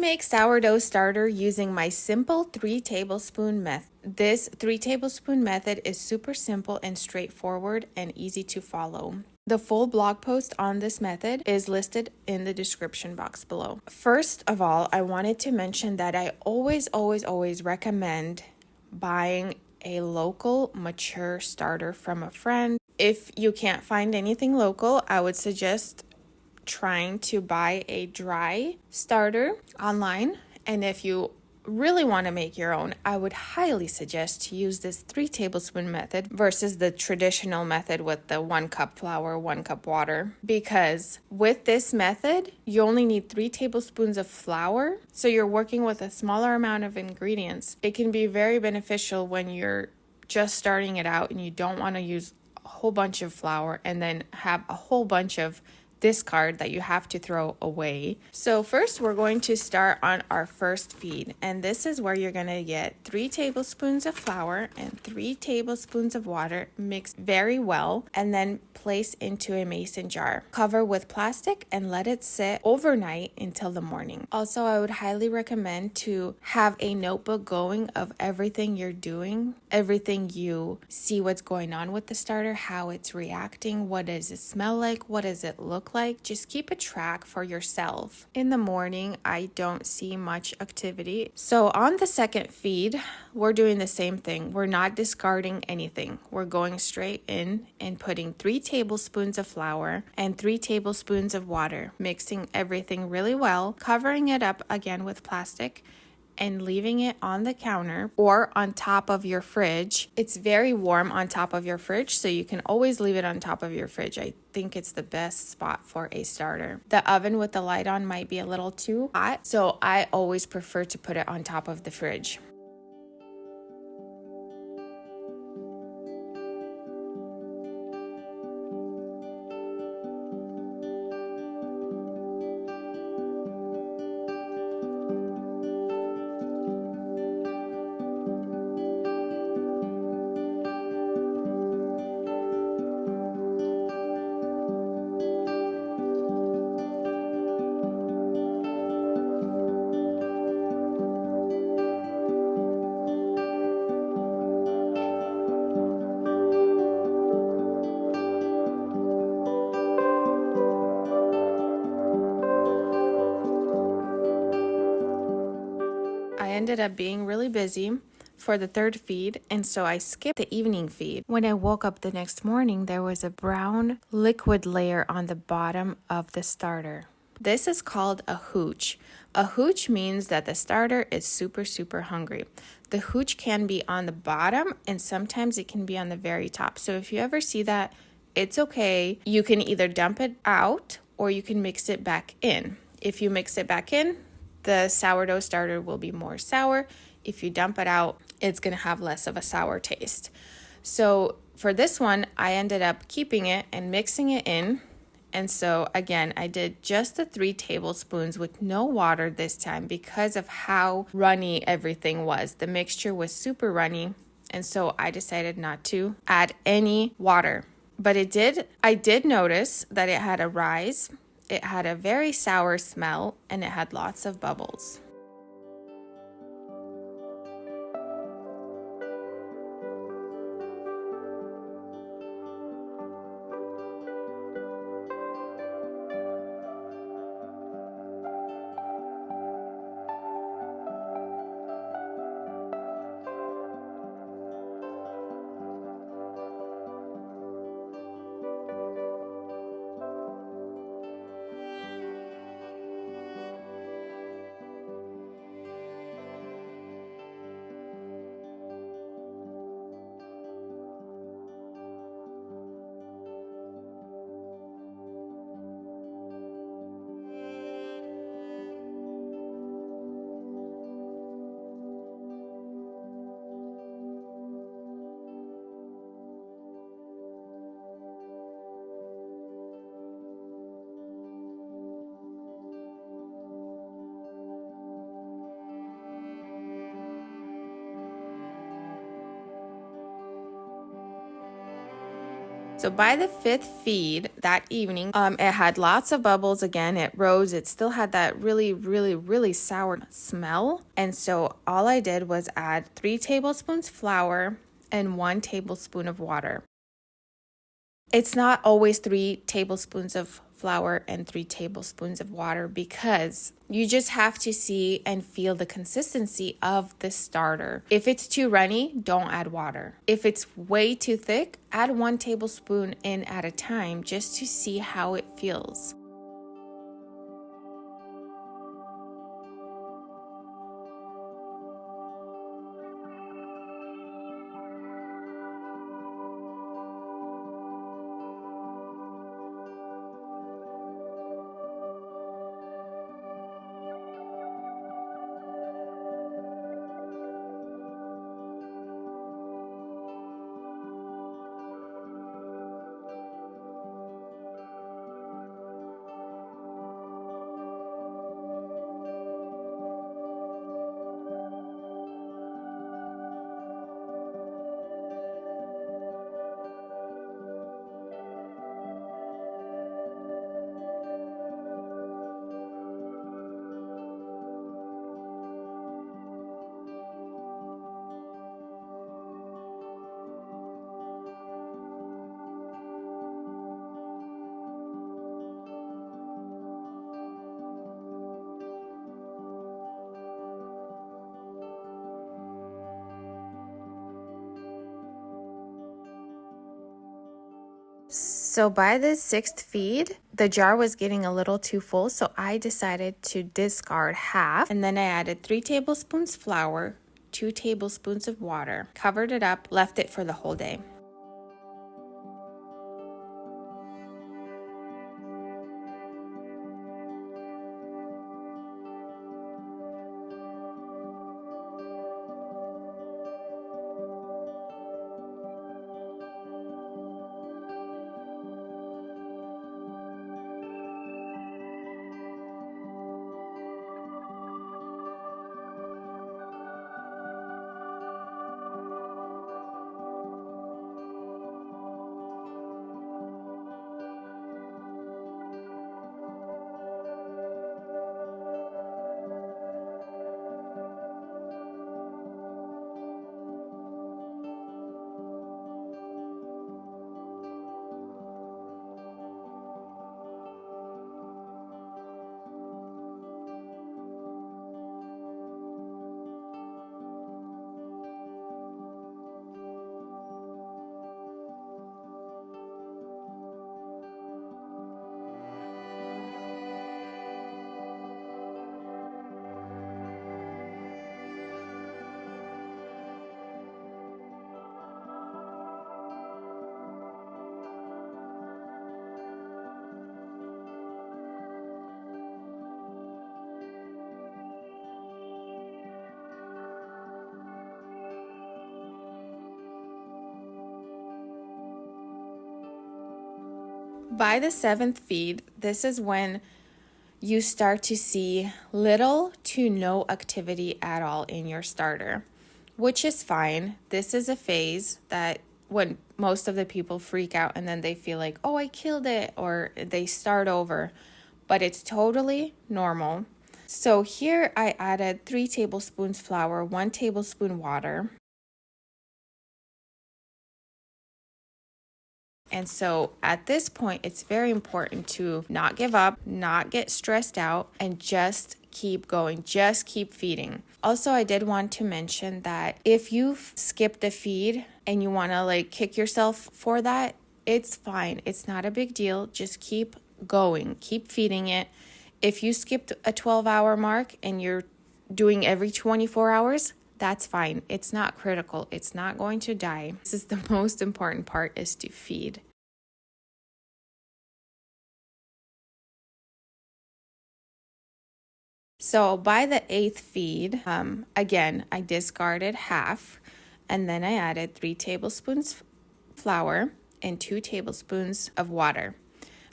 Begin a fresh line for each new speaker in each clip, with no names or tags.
make sourdough starter using my simple 3-tablespoon method. This 3-tablespoon method is super simple and straightforward and easy to follow. The full blog post on this method is listed in the description box below. First of all, I wanted to mention that I always recommend buying a local mature starter from a friend. If you can't find anything local, I would suggest trying to buy a dry starter online. And if you really want to make your own, I would highly suggest to use this 3-tablespoon method versus the traditional method with the 1 cup flour, 1 cup water. Because with this method, you only need 3 tablespoons of flour. So you're working with a smaller amount of ingredients. It can be very beneficial when you're just starting it out and you don't want to use a whole bunch of flour and then have a whole bunch of discard that you have to throw away. So first we're going to start on our first feed, and this is where you're going to get 3 tablespoons of flour and 3 tablespoons of water mixed very well, and then place into a mason jar. Cover with plastic and let it sit overnight until the morning. Also, I would highly recommend to have a notebook going of everything you're doing, everything you see what's going on with the starter, how it's reacting, what does it smell like, what does it look like. Just keep a track for yourself. In the morning, I don't see much activity. So on the second feed, we're doing the same thing. We're not discarding anything. We're going straight in and putting 3 tablespoons of flour and 3 tablespoons of water, mixing everything really well, covering it up again with plastic, and leaving it on the counter or on top of your fridge. It's very warm on top of your fridge, so you can always leave it on top of your fridge. I think it's the best spot for a starter. The oven with the light on might be a little too hot, so I always prefer to put it on top of the fridge. I ended up being really busy for the third feed, and so I skipped the evening feed. When I woke up the next morning, there was a brown liquid layer on the bottom of the starter. This is called a hooch. A hooch means that the starter is super hungry. The hooch can be on the bottom and sometimes it can be on the very top. So if you ever see that, it's okay. You can either dump it out or you can mix it back in. If you mix it back in, the sourdough starter will be more sour. If you dump it out, it's going to have less of a sour taste. So for this one, I ended up keeping it and mixing it in. And so again, I did just the 3 tablespoons with no water this time because of how runny everything was. The mixture was super runny, and so I decided not to add any water. But I did notice that it had a rise. It had a very sour smell, and it had lots of bubbles. So by the fifth feed that evening, it had lots of bubbles again. It rose. It still had that really, really, really sour smell. And so all I did was add 3 tablespoons flour and 1 tablespoon of water. It's not always 3 tablespoons of flour and 3 tablespoons of water because you just have to see and feel the consistency of the starter. If it's too runny, don't add water. If it's way too thick, add 1 tablespoon in at a time just to see how it feels. So by the 6th feed, the jar was getting a little too full, so I decided to discard half. And then I added 3 tablespoons flour, 2 tablespoons of water, covered it up, left it for the whole day. By the 7th feed, this is when you start to see little to no activity at all in your starter, which is fine. This is a phase that when most of the people freak out and then they feel like, oh, I killed it, or they start over, but it's totally normal. So here I added 3 tablespoons flour, 1 tablespoon water. And so at this point, it's very important to not give up, not get stressed out, and just keep going, just keep feeding. Also, I did want to mention that if you've skipped a feed and you want to like kick yourself for that, it's fine. It's not a big deal. Just keep going, keep feeding it. If you skipped a 12-hour mark and you're doing every 24 hours, that's fine. It's not critical. It's not going to die. This is the most important part, is to feed. So by the 8th feed, again, I discarded half, and then I added 3 tablespoons flour and 2 tablespoons of water.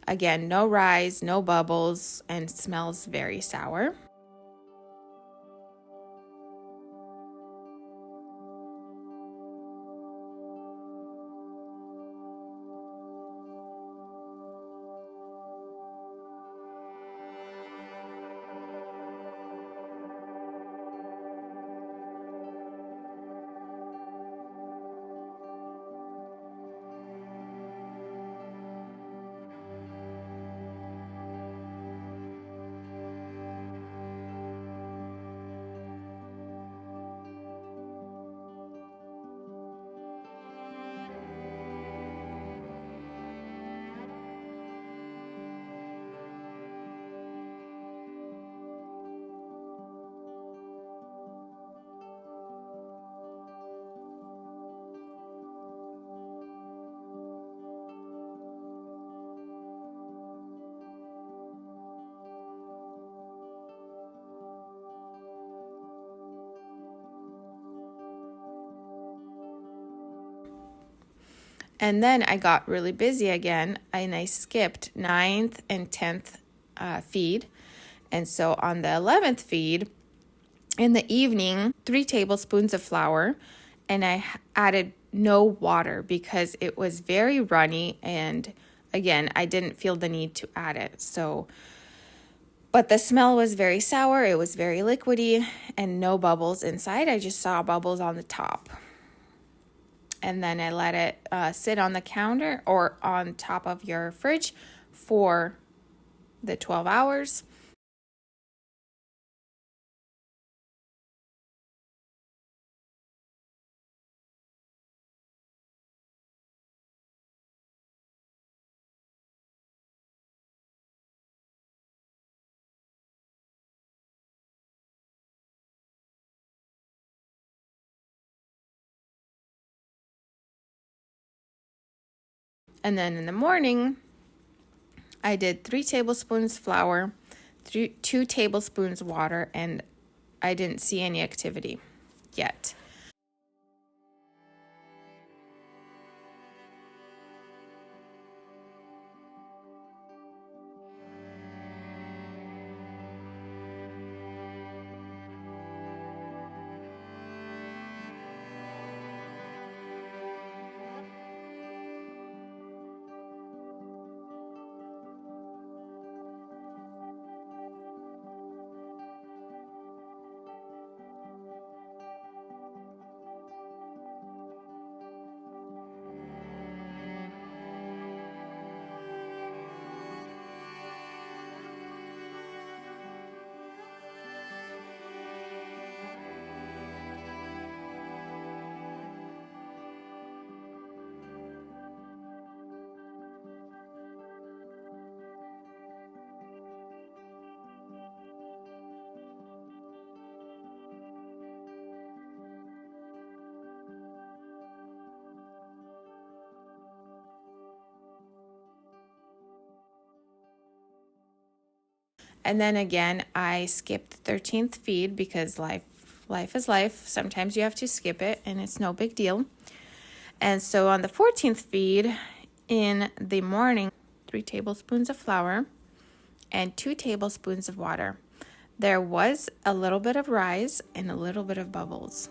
Again, no rise, no bubbles, and smells very sour. And then I got really busy again, and I skipped 9th and 10th feed. And so on the 11th feed, in the evening, 3 tablespoons of flour, and I added no water because it was very runny, and again, I didn't feel the need to add it. But the smell was very sour, it was very liquidy, and no bubbles inside. I just saw bubbles on the top. And then I let it sit on the counter or on top of your fridge for the 12 hours. And then in the morning, I did 3 tablespoons flour, 2 tablespoons water, and I didn't see any activity yet. And then again, I skipped the 13th feed because life is life. Sometimes you have to skip it and it's no big deal. And so on the 14th feed in the morning, 3 tablespoons of flour and 2 tablespoons of water. There was a little bit of rise and a little bit of bubbles.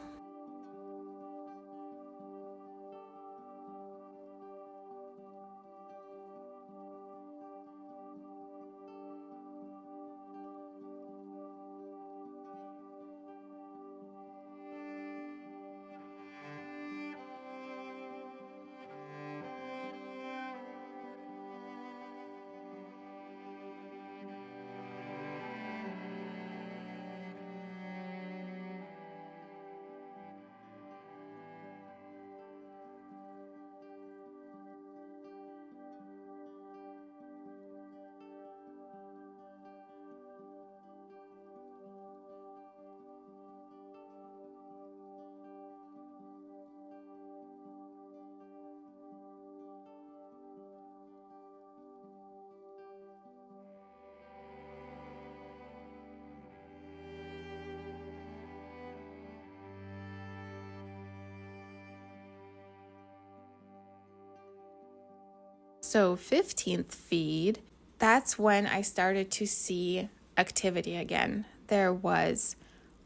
So 15th feed, that's when I started to see activity again. There was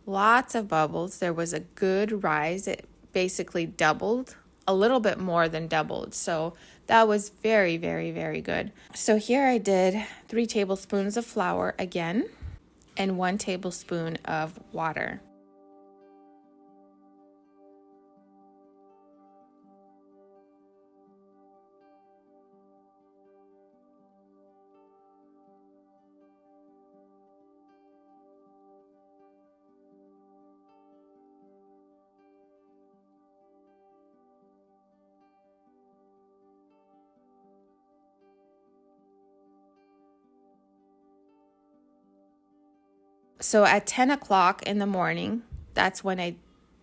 lots of bubbles. There was a good rise. It basically doubled, a little bit more than doubled. So that was very, very, very good. So here I did 3 tablespoons of flour again and 1 tablespoon of water. So at 10 o'clock in the morning, that's when I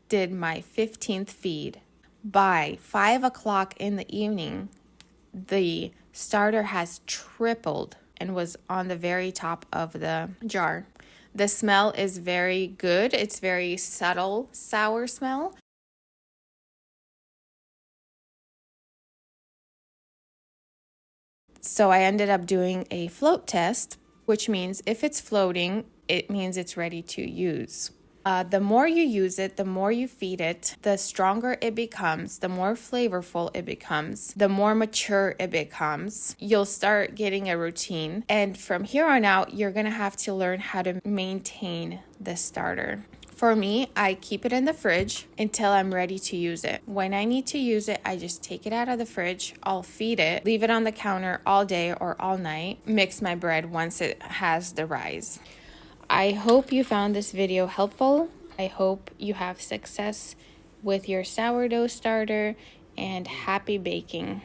did my 15th feed. By 5 o'clock in the evening, the starter has tripled and was on the very top of the jar. The smell is very good. It's very subtle, sour smell. So I ended up doing a float test, which means if it's floating, it means it's ready to use. The more you use it, the more you feed it, the stronger it becomes, the more flavorful it becomes, the more mature it becomes. You'll start getting a routine. And from here on out, you're going to have to learn how to maintain the starter. For me, I keep it in the fridge until I'm ready to use it. When I need to use it, I just take it out of the fridge, I'll feed it, leave it on the counter all day or all night, mix my bread once it has the rise. I hope you found this video helpful. I hope you have success with your sourdough starter, and happy baking.